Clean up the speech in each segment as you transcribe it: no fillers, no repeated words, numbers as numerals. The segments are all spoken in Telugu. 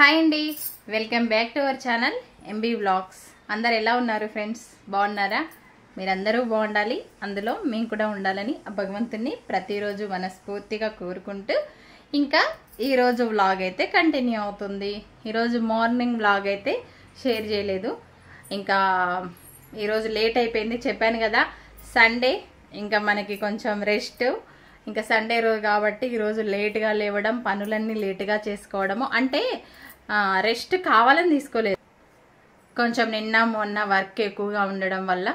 హాయ్ అండి, welcome back to our channel MB vlogs. అందరు ఎలా ఉన్నారు ఫ్రెండ్స్? బాగున్నారా? మీరందరూ బాగుండాలి, అందులో మేము కూడా ఉండాలని ఆ భగవంతుని ప్రతిరోజు మనస్ఫూర్తిగా కోరుకుంటూ ఇంకా ఈరోజు వ్లాగ్ అయితే కంటిన్యూ అవుతుంది. ఈరోజు మార్నింగ్ వ్లాగ్ అయితే షేర్ చేయలేదు, ఇంకా ఈరోజు లేట్ అయిపోయింది. చెప్పాను కదా సండే ఇంకా మనకి కొంచెం రెస్ట్, ఇంకా సండే రోజు కాబట్టి ఈరోజు లేట్గా లేవడం, పనులన్నీ లేట్గా చేసుకోవడము. అంటే రెస్ట్ కావాలని తీసుకోలేదు, కొంచెం నిన్న మొన్న వర్క్ ఎక్కువగా ఉండడం వల్ల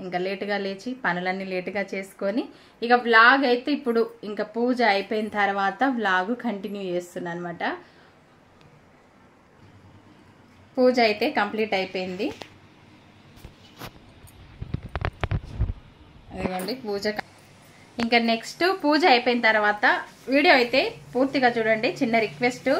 ఇంకా లేట్గా లేచి పనులన్నీ లేట్గా చేసుకొని ఇక వ్లాగ్ అయితే ఇప్పుడు ఇంకా పూజ అయిపోయిన తర్వాత వ్లాగ్ కంటిన్యూ చేస్తున్నాను అనమాట. పూజ అయితే కంప్లీట్ అయిపోయింది. అదిగోండి పూజ. ఇంకా నెక్స్ట్ పూజ అయిపోయిన తర్వాత వీడియో అయితే పూర్తిగా చూడండి. చిన్న రిక్వెస్ట్,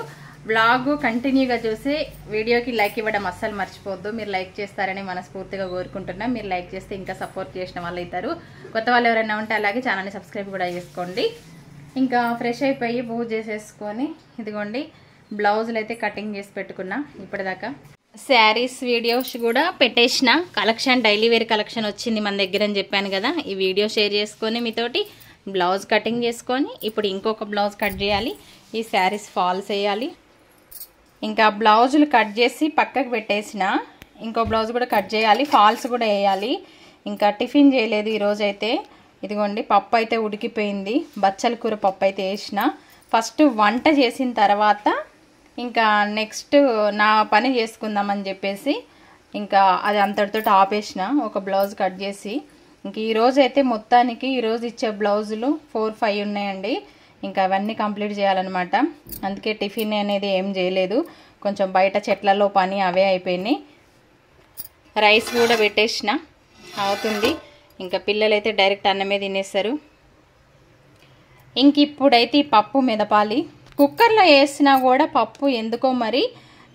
వ్లాగ్ కంటిన్యూగా చూసి వీడియోకి లైక్ ఇవ్వడం అస్సలు మర్చిపోవద్దు. మీరు లైక్ చేస్తారని మనస్ఫూర్తిగా కోరుకుంటున్నా. మీరు లైక్ చేస్తే ఇంకా సపోర్ట్ చేసిన వాళ్ళు అవుతారు. కొత్త వాళ్ళు ఎవరైనా ఉంటే అలాగే ఛానల్ని సబ్స్క్రైబ్ కూడా చేసుకోండి. ఇంకా ఫ్రెష్ అయిపోయి పూజ చేసేసుకొని ఇదిగోండి బ్లౌజులు అయితే కటింగ్ చేసి పెట్టుకున్నా. ఇప్పటిదాకా శారీస్ వీడియోస్ కూడా పెట్టేసిన. కలెక్షన్ డైలీ వేర్ కలెక్షన్ వచ్చింది మన దగ్గర అని చెప్పాను కదా, ఈ వీడియో షేర్ చేసుకొని మీతోటి బ్లౌజ్ కటింగ్ చేసుకొని ఇప్పుడు ఇంకొక బ్లౌజ్ కట్ చేయాలి. ఈ శారీస్ ఫాల్స్ వేయాలి. ఇంకా బ్లౌజులు కట్ చేసి పక్కకు పెట్టేసిన, ఇంకో బ్లౌజ్ కూడా కట్ చేయాలి, ఫాల్స్ కూడా వేయాలి. ఇంకా టిఫిన్ చేయలేదు ఈరోజైతే. ఇదిగోండి పప్పు అయితే ఉడికిపోయింది, బచ్చల కూర పప్పు అయితే వేసిన. ఫస్ట్ వంట చేసిన తర్వాత ఇంకా నెక్స్ట్ నా పని చేసుకుందామని చెప్పేసి ఇంకా అది అంతటితో ఆపేసిన, ఒక బ్లౌజ్ కట్ చేసి. ఇంక ఈరోజు అయితే మొత్తానికి ఈరోజు ఇచ్చే బ్లౌజులు 4-5 ఉన్నాయండి. ఇంకా అవన్నీ కంప్లీట్ చేయాలన్నమాట. అందుకే టిఫిన్ అనేది ఏం చేయలేదు, కొంచెం బయట చెట్లలో పని అవే అయిపోయినాయి. రైస్ కూడా పెట్టేసిన అవుతుంది. ఇంకా పిల్లలైతే డైరెక్ట్ అన్నమే తినేస్తారు. ఇంక ఇప్పుడైతే ఈ పప్పు మెదపాలి. కుక్కర్లో వేసినా కూడా పప్పు ఎందుకో మరి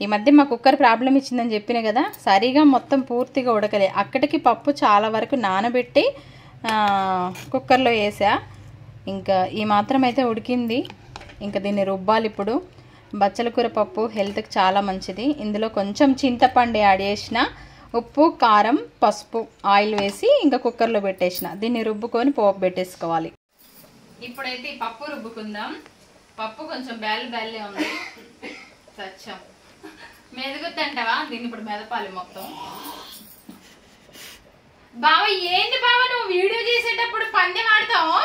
ఈ మధ్య మా కుక్కర్ ప్రాబ్లం ఇచ్చిందని చెప్పిన కదా, సరిగా మొత్తం పూర్తిగా ఉడకలే. అక్కడికి పప్పు చాలా వరకు నానబెట్టి కుక్కర్లో వేసా. ఇంకా ఈ మాత్రం అయితే ఉడికింది. ఇంకా దీన్ని రుబ్బాలి ఇప్పుడు. బచ్చల కూర పప్పు హెల్త్కి చాలా మంచిది. ఇందులో కొంచెం చింతపండు యాడ్ చేసిన, ఉప్పు, కారం, పసుపు, ఆయిల్ వేసి ఇంకా కుక్కర్లో పెట్టేసిన. దీన్ని రుబ్బుకొని పోపు పెట్టేసుకోవాలి. ఇప్పుడైతే ఈ పప్పు రుబ్బుకుందాం. పప్పు కొంచెం బ్యాలే ఉంది, సచ్చం మెదుగుద్దంటవా. దీన్ని ఇప్పుడు మెదపాలి మొత్తం. బావ ఏంటి బావ నువ్వు వీడియో చేసేటప్పుడు పందెం ఆడతావు?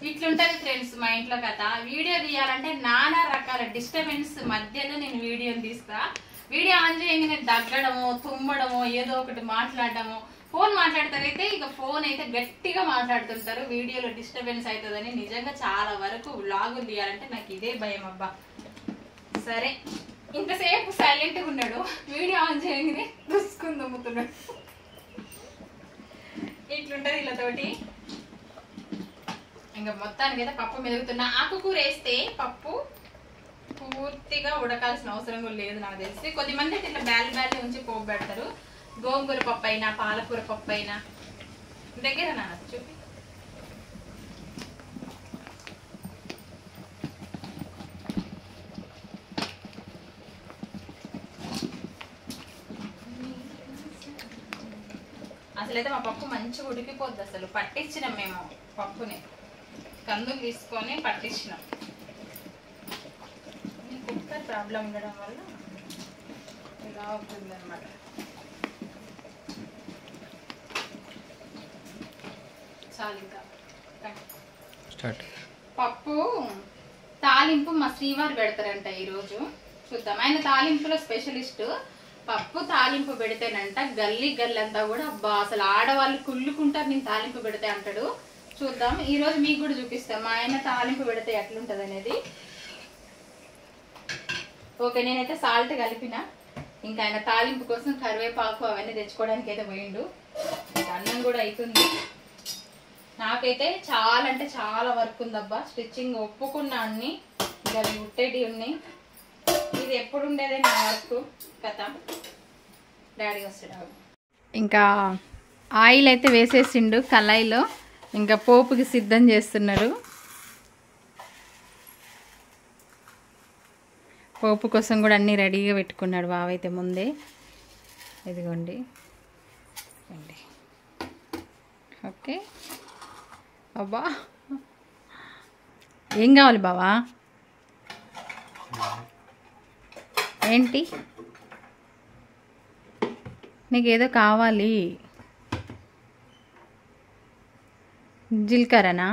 ఇట్లుంటది ఫ్రెండ్స్ మా ఇంట్లో కథ. వీడియో తీయాలంటే నానా రకాల డిస్టర్బెన్స్ మధ్యలో నేను వీడియోని తీస్తా. వీడియో ఆన్ చేయగానే దగ్గడమో, తుమ్మడమో, ఏదో ఒకటి మాట్లాడటమో. ఫోన్ మాట్లాడతారైతే ఇక ఫోన్ అయితే గట్టిగా మాట్లాడుతుంటారు. వీడియోలో డిస్టర్బెన్స్ అవుతుందని నిజంగా చాలా వరకు వ్లాగులు తీయాలంటే నాకు ఇదే భయం అబ్బా. సరే ఇంతసేపు సైలెంట్గా ఉన్నాడు, వీడియో ఆన్ చేయగానే దుసుకుని దుమ్ముతున్నాడు. ఇట్లుంటది వీళ్ళతోటి. ఇంకా మొత్తానికి అయితే పప్పు మెదుగుతున్నా. ఆకుకూర వేస్తే పప్పు పూర్తిగా ఉడకాల్సిన అవసరం కూడా లేదు నాకు తెలిసి. కొద్దిమంది అయితే ఇట్లా బ్యాలే ఉంచి పోపు పెడతారు. గోంగూర పప్పు అయినా, పాలకూర పప్పు అయినా. దగ్గర నాన్న చూపి. అసలైతే మా పప్పు మంచిగా ఉడికిపోద్ది. అసలు పట్టించినాం మేము పప్పుని, కందులు తీసుకొని పట్టించినాం. కుక్కర్ ప్రాబ్లం ఉండడం వల్ల ఇలా అవుతుంది అనమాట. చాలు ఇంకా పప్పు తాలింపు మా శ్రీవారు పెడతారంట ఈరోజు. చూద్దాం. ఆయన తాలింపులో స్పెషలిస్ట్. పప్పు తాలింపు పెడితేనంట గల్లంతా కూడా అబ్బా అసలు ఆడవాళ్ళు కుళ్ళుకుంటారు నేను తాలింపు పెడితే అంటాడు. చూద్దాం, ఈరోజు మీకు కూడా చూపిస్తాం మా ఆయన తాలింపు పెడితే ఎట్లుంటది అనేది. ఓకే, నేనైతే సాల్ట్ కలిపిన. ఇంకా ఆయన తాలింపు కోసం కరివేపాకు అవన్నీ తెచ్చుకోవడానికి అయితే పోయిండు. అన్నం కూడా అవుతుంది. నాకైతే చాలా అంటే చాలా వర్క్ ఉందబ్బా. స్టిచ్చింగ్ ఒప్పుకున్నా అన్ని, ఇంకా అవి ఉట్టేటి ఉన్నాయి. ఇది ఎప్పుడు ఉండేదే నా వర్క్ కథ. డాడీ వస్తాడు. ఇంకా ఆయిల్ అయితే వేసేసిండు కళాయిలో. ఇంకా పోపుకి సిద్ధం చేస్తున్నారు. పోపు కోసం కూడా అన్నీ రెడీగా పెట్టుకున్నాడు బావ అయితే ముందే. ఇదిగోండి. ఓకే. అబ్బా ఏం కావాలి బావా? ఏంటి నీకేదో కావాలి? జీలకర్రనా?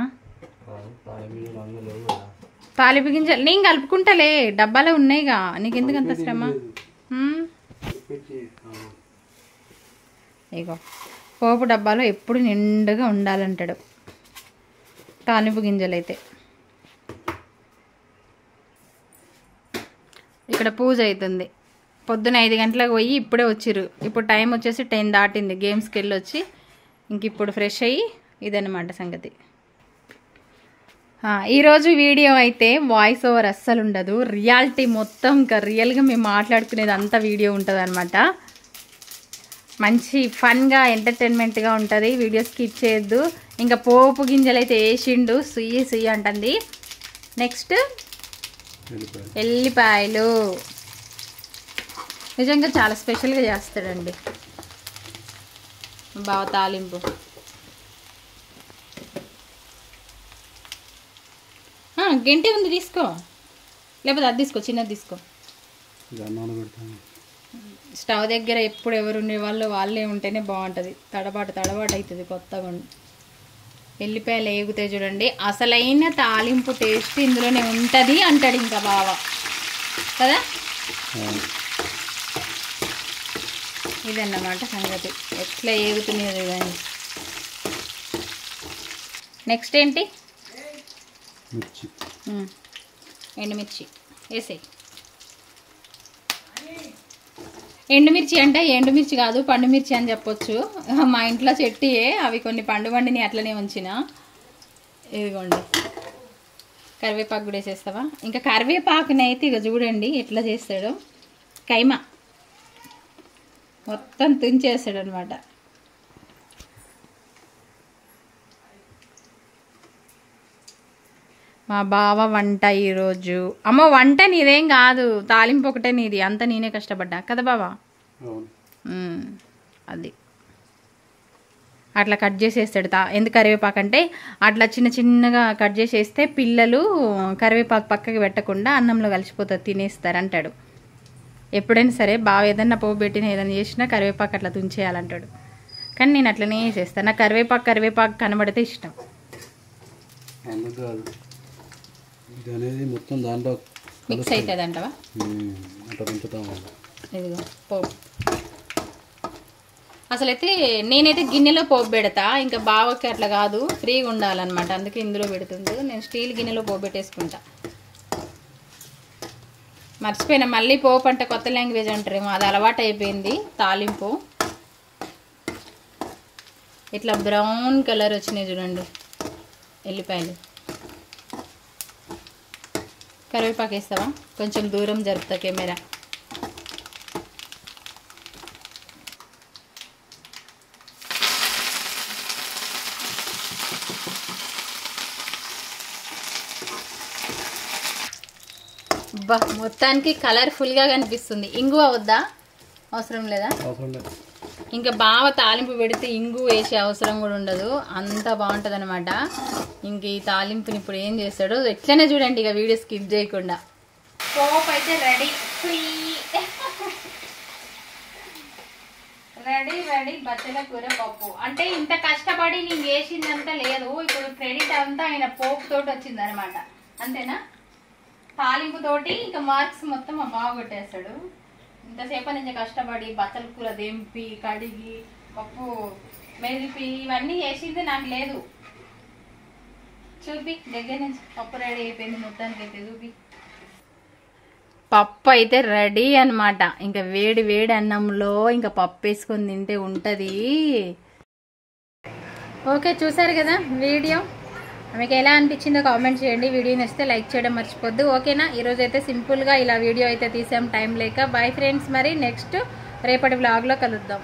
తాలింపు గింజలు నేను కలుపుకుంటాలే, డబ్బాలో ఉన్నాయిగా, నీకెందుకు అంత శ్రమ? ఇగో పోపు డబ్బాలో ఎప్పుడు నిండుగా ఉండాలంటాడు తాలింపు గింజలు అయితే. ఇక్కడ పూజ అవుతుంది. పొద్దున 5 గంటలకు పోయి ఇప్పుడే వచ్చిర్రు. ఇప్పుడు టైం వచ్చేసి 10 దాటింది. గేమ్స్కి వెళ్ళి వచ్చి ఇంక ఇప్పుడు ఫ్రెష్ అయ్యి ఇదన్నమాట సంగతి. ఈరోజు వీడియో అయితే వాయిస్ ఓవర్ అస్సలు ఉండదు, రియాలిటీ మొత్తం ఇంకా రియల్గా మేము మాట్లాడుకునేది అంతా వీడియో ఉంటుంది అనమాట. మంచి ఫన్గా ఎంటర్టైన్మెంట్గా ఉంటుంది. వీడియో స్కిప్ చేయొద్దు. ఇంకా పోపు గింజలు అయితే వేసిండు, సుయ్యి సుయ్యి అంటుంది. నెక్స్ట్ ఎల్లిపాయలు. నిజంగా చాలా స్పెషల్గా చేస్తాడండి బావ తాలింపు. గంటే ఉంది తీసుకో, లేకపోతే అది తీసుకో, చిన్నది తీసుకో. స్టవ్ దగ్గర ఎప్పుడు ఎవరు ఉండే వాళ్ళే ఉంటేనే బాగుంటుంది. తడబాటు అవుతుంది కొత్తగా. ఎల్లిపాయలు ఏగుతాయి చూడండి, అసలైన తాలింపు టేస్ట్ ఇందులోనే ఉంటుంది అంటాడు ఇంకా బావ కదా. ఇదన్నమాట సంగతి, ఎట్లా ఏగుతున్నాయి కానీ. నెక్స్ట్ ఏంటి? ఎండుమిర్చి వేసేయి. ఎండుమిర్చి అంటే ఎండుమిర్చి కాదు, పండుమిర్చి అని చెప్పొచ్చు. మా ఇంట్లో చెట్టియే అవి, కొన్ని పండుని అట్లనే ఉంచిన. ఇదిగోండి. కరివేపాకు కూడా వేసేస్తావా? ఇంకా కరివేపాకుని అయితే ఇక చూడండి ఎట్లా చేస్తాడు. కైమా మొత్తం తుంచేస్తాడు అనమాట. మా బావ వంట ఈరోజు. అమ్మ వంట నీదేం కాదు, తాలింపు ఒకటే నీది, అంతా నేనే కష్టపడ్డా కదా బావా. అది అట్లా కట్ చేసేస్తాడు. ఎందుకు కరివేపాకు అంటే అట్లా చిన్నగా కట్ చేసేస్తే పిల్లలు కరివేపాకు పక్కకి పెట్టకుండా అన్నంలో కలిసిపోతుంది, తినేస్తారు అంటాడు. ఎప్పుడైనా సరే బావ ఏదన్నా పోపు పెట్టిన ఏదైనా చేసినా కరివేపాకు అట్లా తుంచేయాలంటాడు. కానీ నేను అట్లనే చేస్తాను. నాకు కరివేపాకు కనబడితే ఇష్టం. మొత్తం దాంట్లో మిక్స్ అవుతుంది అంటవా? ఇదిగో పోపు. అసలైతే నేనైతే గిన్నెలో పోపు పెడతా, ఇంకా బావకి అట్లా కాదు, ఫ్రీగా ఉండాలన్నమాట. అందుకే ఇందులో పెడుతుంది. నేను స్టీల్ గిన్నెలో పోపు పెట్టేసుకుంటా. మర్చిపోయినా, మళ్ళీ పోపు అంటే కొత్త లాంగ్వేజ్ అంటారేమో, అది అలవాటు అయిపోయింది. తాలింపు ఇట్లా బ్రౌన్ కలర్ వచ్చినాయి చూడండి ఎల్లిపాయలు. కరివేపాకు వేస్తావా? కొంచెం దూరం జరుపుతా కెమెరా. బా మొత్తానికి కలర్ఫుల్గా కనిపిస్తుంది. ఇంగువ వద్దా? అవసరం లేదా? ఇంకా బావ తాలింపు పెడితే ఇంగు వేసే అవసరం కూడా ఉండదు, అంత బాగుంటుంది అనమాట. ఇంక ఈ తాలింపుని ఇప్పుడు ఏం చేస్తాడో ఎట్లనే చూడండి, ఇక వీడియో స్కిప్ చేయకుండా. పోపు అయితే రెడీ బచ్చల కూర పప్పు. అంటే ఇంత కష్టపడి నేను చేసిందంతా లేదు, ఇప్పుడు క్రెడిట్ అంతా ఆయన పోపు తోటి వచ్చింది అనమాట. అంతేనా? తాలింపు తోటి ఇంకా మార్క్స్ మొత్తం మా బావ కొట్టేస్తాడు. ఇంతసేపు నుంచి కష్టపడి బచ్చల కూర దెంపి కడిగి పప్పు మెదిపి ఇవన్నీ చేసింది నాకు లేదు. చూపి దగ్గర నుంచి పప్పు రెడీ అయిపోయింది మొత్తానికి అయితే. చూపి పప్పు అయితే రెడీ అనమాట. ఇంకా వేడి అన్నంలో ఇంకా పప్పు వేసుకొని తింటే ఉంటుంది. ఓకే, చూసారు కదా వీడియో. మీకు ఎలా అనిపించిందో కామెంట్ చేయండి. వీడియో నచ్చితే లైక్ చేయడం మర్చిపోద్దు. ఓకేనా? ఈరోజు అయితే సింపుల్గా ఇలా వీడియో అయితే తీసాం టైం లేక. బాయ్ ఫ్రెండ్స్, మరి నెక్స్ట్ రేపటి వ్లాగ్లో కలుద్దాం.